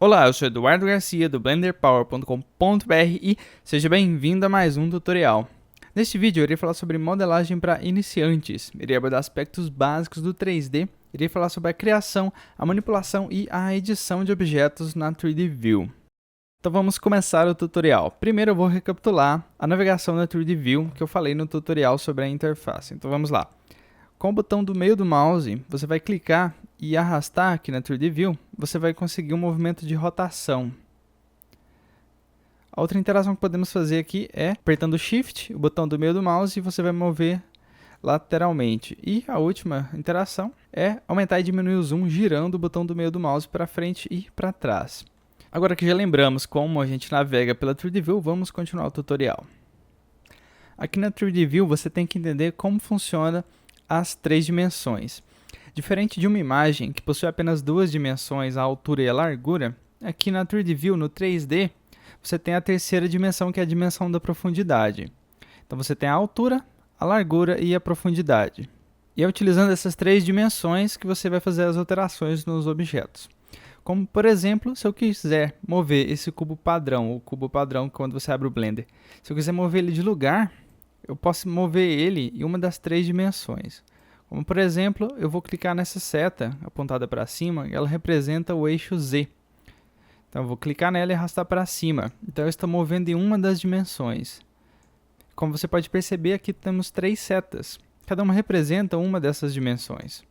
Olá, eu sou Eduardo Garcia do blenderpower.com.br e seja bem-vindo a mais um tutorial. Neste vídeo eu irei falar sobre modelagem para iniciantes, irei abordar aspectos básicos do 3D, irei falar sobre a criação, a manipulação e a edição de objetos na 3D View. Então vamos começar o tutorial. Primeiro eu vou recapitular a navegação na 3D View que eu falei no tutorial sobre a interface. Então vamos lá. Com o botão do meio do mouse, você vai clicar e arrastar aqui na 3D View, você vai conseguir um movimento de rotação. A outra interação que podemos fazer aqui é apertando Shift, o botão do meio do mouse, e você vai mover lateralmente. E a última interação é aumentar e diminuir o zoom girando o botão do meio do mouse para frente e para trás. Agora que já lembramos como a gente navega pela 3D View, vamos continuar o tutorial. Aqui na 3D View você tem que entender como funciona as três dimensões. Diferente de uma imagem que possui apenas duas dimensões, a altura e a largura, aqui na 3D View, no 3D, você tem a terceira dimensão, que é a dimensão da profundidade. Então você tem a altura, a largura e a profundidade. E é utilizando essas três dimensões que você vai fazer as alterações nos objetos. Como, por exemplo, se eu quiser mover esse cubo padrão, o cubo padrão quando você abre o Blender, se eu quiser mover ele de lugar, eu posso mover ele em uma das três dimensões. Como, por exemplo, eu vou clicar nessa seta apontada para cima, e ela representa o eixo Z. Então eu vou clicar nela e arrastar para cima. Então eu estou movendo em uma das dimensões. Como você pode perceber, aqui temos três setas. Cada uma representa uma dessas dimensões.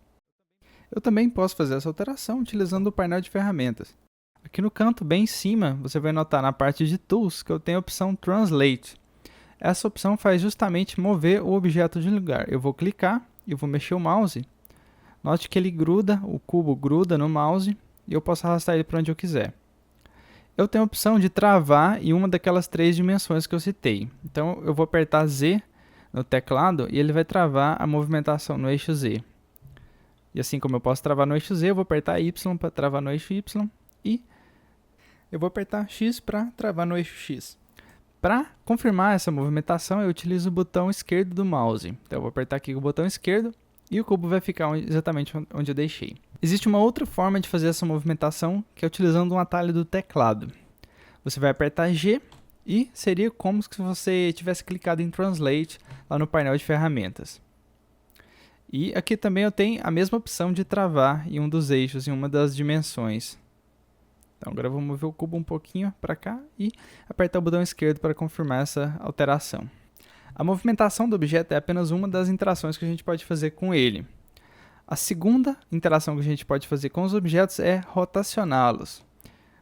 Eu também posso fazer essa alteração utilizando o painel de ferramentas. Aqui no canto bem em cima, você vai notar na parte de Tools que eu tenho a opção Translate. Essa opção faz justamente mover o objeto de lugar. Eu vou clicar e vou mexer o mouse. Note que ele gruda, o cubo gruda no mouse e eu posso arrastar ele para onde eu quiser. Eu tenho a opção de travar em uma daquelas três dimensões que eu citei. Então eu vou apertar Z no teclado e ele vai travar a movimentação no eixo Z. E assim como eu posso travar no eixo Z, eu vou apertar Y para travar no eixo Y e eu vou apertar X para travar no eixo X. Para confirmar essa movimentação, eu utilizo o botão esquerdo do mouse. Então eu vou apertar aqui com o botão esquerdo e o cubo vai ficar exatamente onde eu deixei. Existe uma outra forma de fazer essa movimentação, que é utilizando um atalho do teclado. Você vai apertar G e seria como se você tivesse clicado em Translate lá no painel de ferramentas. E aqui também eu tenho a mesma opção de travar em um dos eixos, em uma das dimensões. Então agora eu vou mover o cubo um pouquinho para cá e apertar o botão esquerdo para confirmar essa alteração. A movimentação do objeto é apenas uma das interações que a gente pode fazer com ele. A segunda interação que a gente pode fazer com os objetos é rotacioná-los.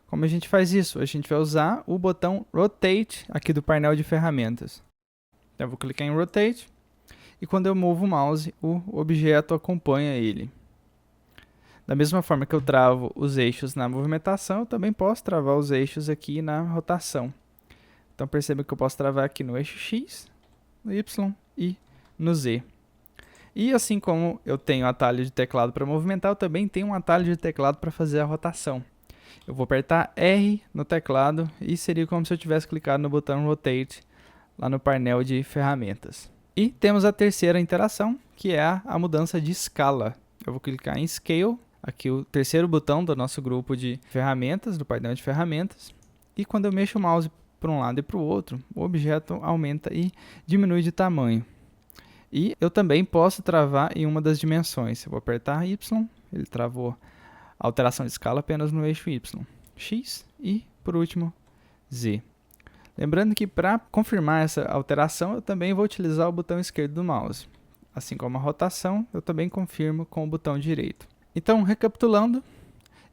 Como a gente faz isso? A gente vai usar o botão Rotate aqui do painel de ferramentas. Então eu vou clicar em Rotate e quando eu movo o mouse, o objeto acompanha ele. Da mesma forma que eu travo os eixos na movimentação, eu também posso travar os eixos aqui na rotação. Então perceba que eu posso travar aqui no eixo X, no Y e no Z. E assim como eu tenho atalho de teclado para movimentar, eu também tenho um atalho de teclado para fazer a rotação. Eu vou apertar R no teclado e seria como se eu tivesse clicado no botão Rotate lá no painel de ferramentas. E temos a terceira interação, que é a mudança de escala. Eu vou clicar em Scale, aqui o terceiro botão do nosso grupo de ferramentas, do painel de ferramentas. E quando eu mexo o mouse para um lado e para o outro, o objeto aumenta e diminui de tamanho. E eu também posso travar em uma das dimensões. Eu vou apertar Y, ele travou a alteração de escala apenas no eixo Y, X e, por último, Z. Lembrando que para confirmar essa alteração, eu também vou utilizar o botão esquerdo do mouse. Assim como a rotação, eu também confirmo com o botão direito. Então, recapitulando,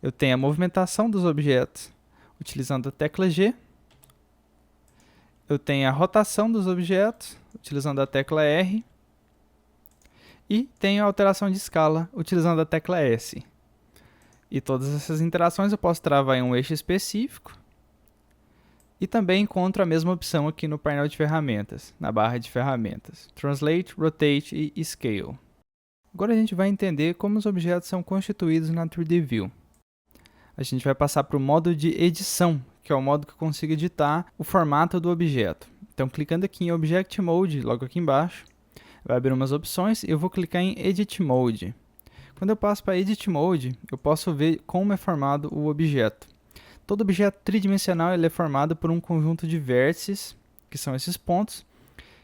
eu tenho a movimentação dos objetos utilizando a tecla G. Eu tenho a rotação dos objetos utilizando a tecla R. E tenho a alteração de escala utilizando a tecla S. E todas essas interações eu posso travar em um eixo específico. E também encontro a mesma opção aqui no painel de ferramentas, na barra de ferramentas. Translate, Rotate e Scale. Agora a gente vai entender como os objetos são constituídos na 3D View. A gente vai passar para o modo de edição, que é o modo que eu consigo editar o formato do objeto. Então, clicando aqui em Object Mode, logo aqui embaixo, vai abrir umas opções e eu vou clicar em Edit Mode. Quando eu passo para Edit Mode, eu posso ver como é formado o objeto. todo objeto tridimensional ele é formado por um conjunto de vértices, que são esses pontos,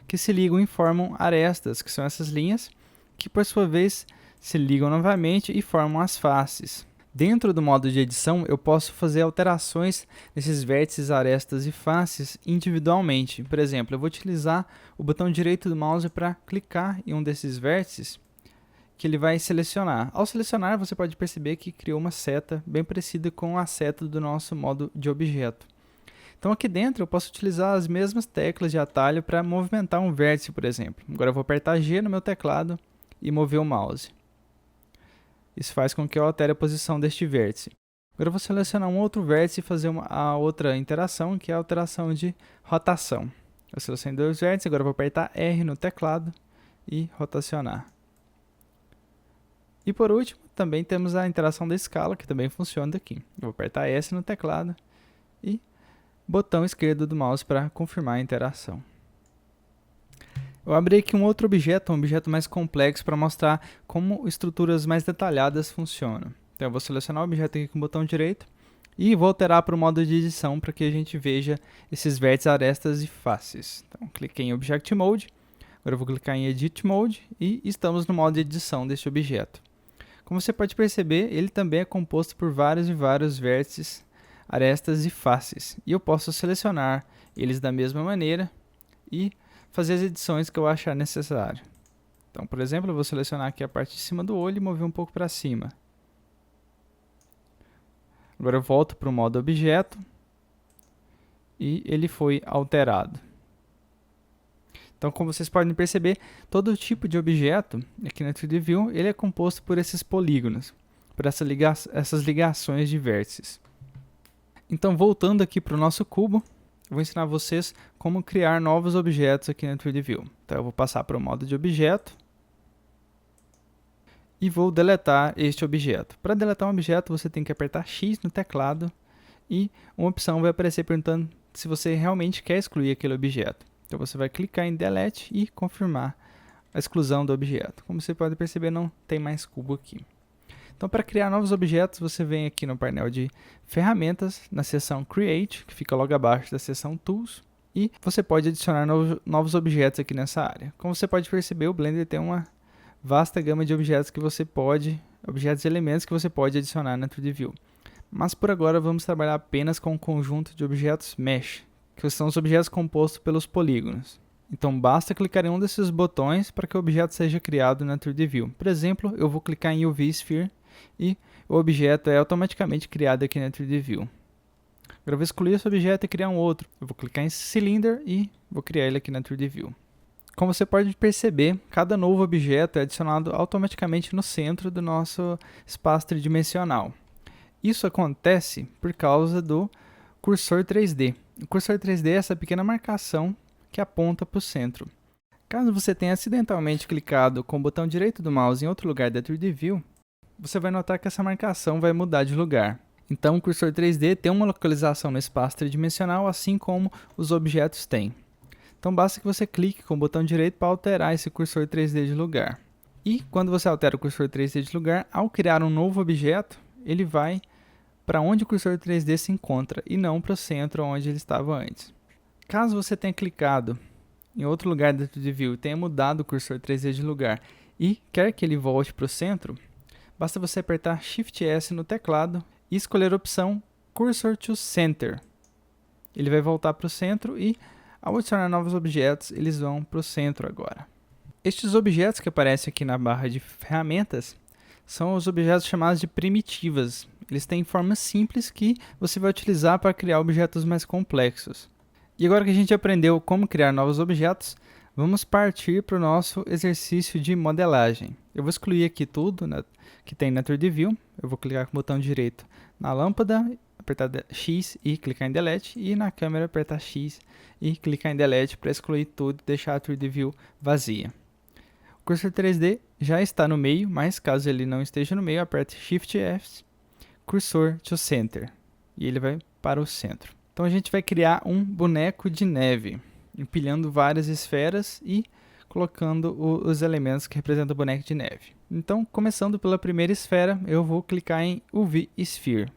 que se ligam e formam arestas, que são essas linhas, que por sua vez se ligam novamente e formam as faces. Dentro do modo de edição, eu posso fazer alterações nesses vértices, arestas e faces individualmente. Por exemplo, eu vou utilizar o botão direito do mouse para clicar em um desses vértices, que ele vai selecionar. Ao selecionar, você pode perceber que criou uma seta bem parecida com a seta do nosso modo de objeto. Então aqui dentro eu posso utilizar as mesmas teclas de atalho para movimentar um vértice, por exemplo. Agora eu vou apertar G no meu teclado e mover o mouse. Isso faz com que eu altere a posição deste vértice. Agora eu vou selecionar um outro vértice e fazer a outra interação, que é a alteração de rotação. Eu selecionei dois vértices, agora eu vou apertar R no teclado e rotacionar. E por último, também temos a interação da escala, que também funciona daqui. Eu vou apertar S no teclado e botão esquerdo do mouse para confirmar a interação. Eu abri aqui um outro objeto, um objeto mais complexo, para mostrar como estruturas mais detalhadas funcionam. Então eu vou selecionar o objeto aqui com o botão direito e vou alterar para o modo de edição para que a gente veja esses vértices, arestas e faces. Então cliquei em Object Mode, agora eu vou clicar em Edit Mode e estamos no modo de edição deste objeto. Como você pode perceber, ele também é composto por vários e vários vértices, arestas e faces. E eu posso selecionar eles da mesma maneira e fazer as edições que eu achar necessário. Então, por exemplo, eu vou selecionar aqui a parte de cima do olho e mover um pouco para cima. Agora eu volto para o modo objeto e ele foi alterado. Então, como vocês podem perceber, todo tipo de objeto aqui na 3D View ele é composto por esses polígonos, por essas ligações de vértices. Então, voltando aqui para o nosso cubo, eu vou ensinar vocês como criar novos objetos aqui na 3D View. Então, eu vou passar para o modo de objeto e vou deletar este objeto. Para deletar um objeto, você tem que apertar X no teclado e uma opção vai aparecer perguntando se você realmente quer excluir aquele objeto. Então, você vai clicar em Delete e confirmar a exclusão do objeto. Como você pode perceber, não tem mais cubo aqui. Então, para criar novos objetos, você vem aqui no painel de ferramentas, na seção Create, que fica logo abaixo da seção Tools, e você pode adicionar novos objetos aqui nessa área. Como você pode perceber, o Blender tem uma vasta gama de objetos objetos e elementos que você pode adicionar na 3D View. Mas por agora vamos trabalhar apenas com um conjunto de objetos Mesh, que são os objetos compostos pelos polígonos. Então basta clicar em um desses botões para que o objeto seja criado na 3D View. Por exemplo, eu vou clicar em UV Sphere e o objeto é automaticamente criado aqui na 3D View. Agora eu vou excluir esse objeto e criar um outro. Eu vou clicar em Cylinder e vou criar ele aqui na 3D View. Como você pode perceber, cada novo objeto é adicionado automaticamente no centro do nosso espaço tridimensional. Isso acontece por causa do cursor 3D. O cursor 3D é essa pequena marcação que aponta para o centro. Caso você tenha acidentalmente clicado com o botão direito do mouse em outro lugar da 3D View, você vai notar que essa marcação vai mudar de lugar. Então o cursor 3D tem uma localização no espaço tridimensional, assim como os objetos têm. Então basta que você clique com o botão direito para alterar esse cursor 3D de lugar. E quando você altera o cursor 3D de lugar, ao criar um novo objeto, ele vai para onde o cursor 3D se encontra e não para o centro onde ele estava antes. Caso você tenha clicado em outro lugar da 3D View e tenha mudado o cursor 3D de lugar e quer que ele volte para o centro, basta você apertar Shift S no teclado e escolher a opção Cursor to Center. Ele vai voltar para o centro e, ao adicionar novos objetos, eles vão para o centro agora. Estes objetos que aparecem aqui na barra de ferramentas são os objetos chamados de primitivas. Eles têm formas simples que você vai utilizar para criar objetos mais complexos. E agora que a gente aprendeu como criar novos objetos, vamos partir para o nosso exercício de modelagem. Eu vou excluir aqui tudo que tem na 3D View. Eu vou clicar com o botão direito na lâmpada, apertar X e clicar em Delete. E na câmera apertar X e clicar em Delete para excluir tudo e deixar a 3D View vazia. O cursor 3D já está no meio, mas caso ele não esteja no meio, aperte Shift F, Cursor to Center. E ele vai para o centro. Então a gente vai criar um boneco de neve, empilhando várias esferas e colocando os elementos que representam o boneco de neve. Então, começando pela primeira esfera, eu vou clicar em UV Sphere.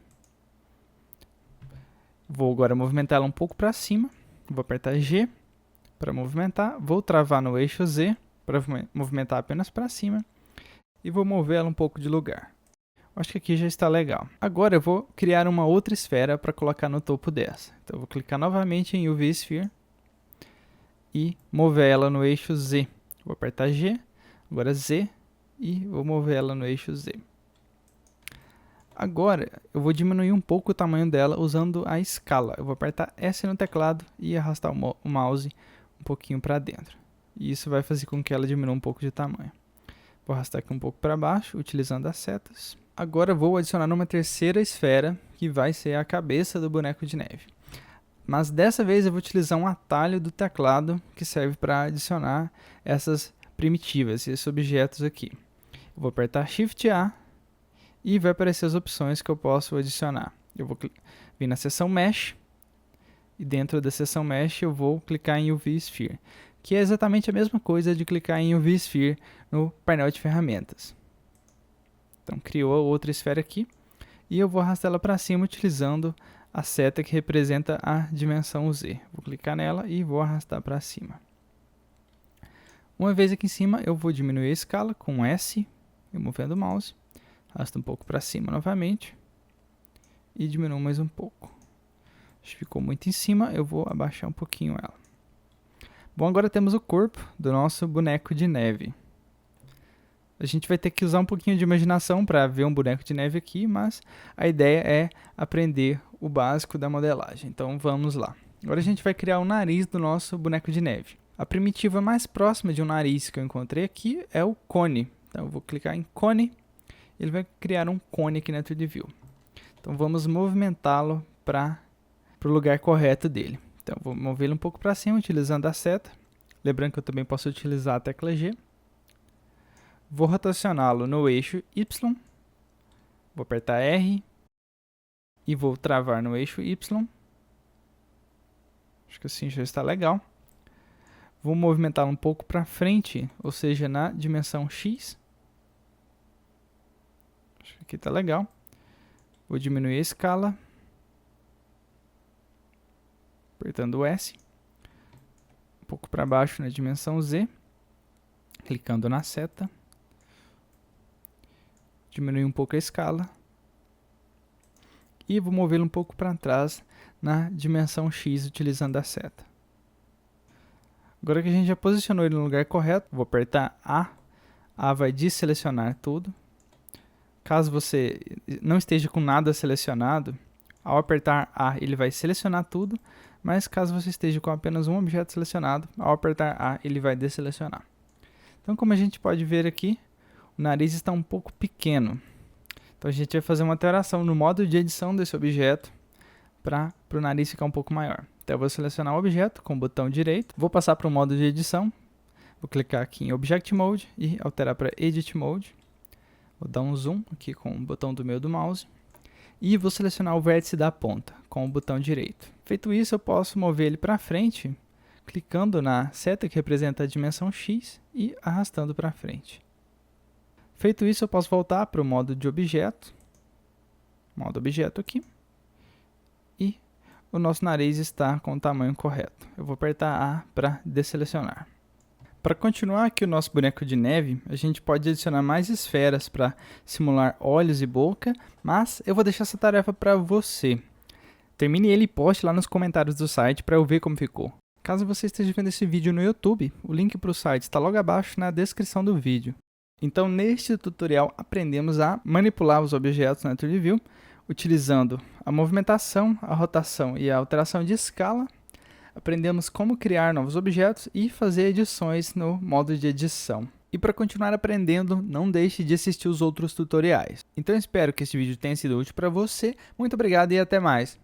Vou agora movimentar ela um pouco para cima. Vou apertar G para movimentar. Vou travar no eixo Z para movimentar apenas para cima. E vou mover ela um pouco de lugar. Acho que aqui já está legal. Agora eu vou criar uma outra esfera para colocar no topo dessa. Então eu vou clicar novamente em UV Sphere e mover ela no eixo Z. Vou apertar G, agora Z, e vou mover ela no eixo Z. Agora eu vou diminuir um pouco o tamanho dela usando a escala. Eu vou apertar S no teclado e arrastar o mouse um pouquinho para dentro. E isso vai fazer com que ela diminua um pouco de tamanho. Vou arrastar aqui um pouco para baixo, utilizando as setas. Agora vou adicionar uma terceira esfera, que vai ser a cabeça do boneco de neve. Mas dessa vez eu vou utilizar um atalho do teclado, que serve para adicionar essas primitivas, esses objetos aqui. Eu vou apertar Shift A e vai aparecer as opções que eu posso adicionar. Eu vou vir na seção Mesh, e dentro da seção Mesh eu vou clicar em UV Sphere, que é exatamente a mesma coisa de clicar em UV Sphere no painel de ferramentas. Então criou outra esfera aqui, e eu vou arrastar ela para cima utilizando a seta que representa a dimensão Z. Vou clicar nela e vou arrastar para cima. Uma vez aqui em cima, eu vou diminuir a escala com S, movendo o mouse. Arrasto um pouco para cima novamente. E diminuo mais um pouco. Acho que ficou muito em cima, eu vou abaixar um pouquinho ela. Bom, agora temos o corpo do nosso boneco de neve. A gente vai ter que usar um pouquinho de imaginação para ver um boneco de neve aqui, mas a ideia é aprender o básico da modelagem. Então vamos lá. Agora a gente vai criar o nariz do nosso boneco de neve. A primitiva mais próxima de um nariz que eu encontrei aqui é o cone. Então eu vou clicar em cone, ele vai criar um cone aqui na 3D View. Então vamos movimentá-lo para o lugar correto dele. Então vou mover ele um pouco para cima utilizando a seta. Lembrando que eu também posso utilizar a tecla G. Vou rotacioná-lo no eixo Y, vou apertar R e vou travar no eixo Y. Acho que assim já está legal. Vou movimentá-lo um pouco para frente, ou seja, na dimensão X. Acho que aqui está legal. Vou diminuir a escala, apertando o S. Um pouco para baixo na dimensão Z, clicando na seta. Diminuir um pouco a escala e vou movê-lo um pouco para trás na dimensão X utilizando a seta. Agora que a gente já posicionou ele no lugar correto, vou apertar A. A vai desselecionar tudo. Caso você não esteja com nada selecionado, ao apertar A ele vai selecionar tudo, mas caso você esteja com apenas um objeto selecionado, ao apertar A ele vai desselecionar. Então, como a gente pode ver aqui, o nariz está um pouco pequeno. Então a gente vai fazer uma alteração no modo de edição desse objeto para o nariz ficar um pouco maior. Então eu vou selecionar o objeto com o botão direito, vou passar para o modo de edição, vou clicar aqui em Object Mode e alterar para Edit Mode. Vou dar um zoom aqui com o botão do meio do mouse e vou selecionar o vértice da ponta com o botão direito. Feito isso, eu posso mover ele para frente, clicando na seta que representa a dimensão X e arrastando para frente. Feito isso, eu posso voltar para o modo de objeto, modo objeto aqui, e o nosso nariz está com o tamanho correto. Eu vou apertar A para desselecionar. Para continuar aqui o nosso boneco de neve, a gente pode adicionar mais esferas para simular olhos e boca, mas eu vou deixar essa tarefa para você. Termine ele e poste lá nos comentários do site para eu ver como ficou. Caso você esteja vendo esse vídeo no YouTube, o link para o site está logo abaixo na descrição do vídeo. Então, neste tutorial, aprendemos a manipular os objetos na 3D View, utilizando a movimentação, a rotação e a alteração de escala. Aprendemos como criar novos objetos e fazer edições no modo de edição. E para continuar aprendendo, não deixe de assistir os outros tutoriais. Então, espero que este vídeo tenha sido útil para você. Muito obrigado e até mais!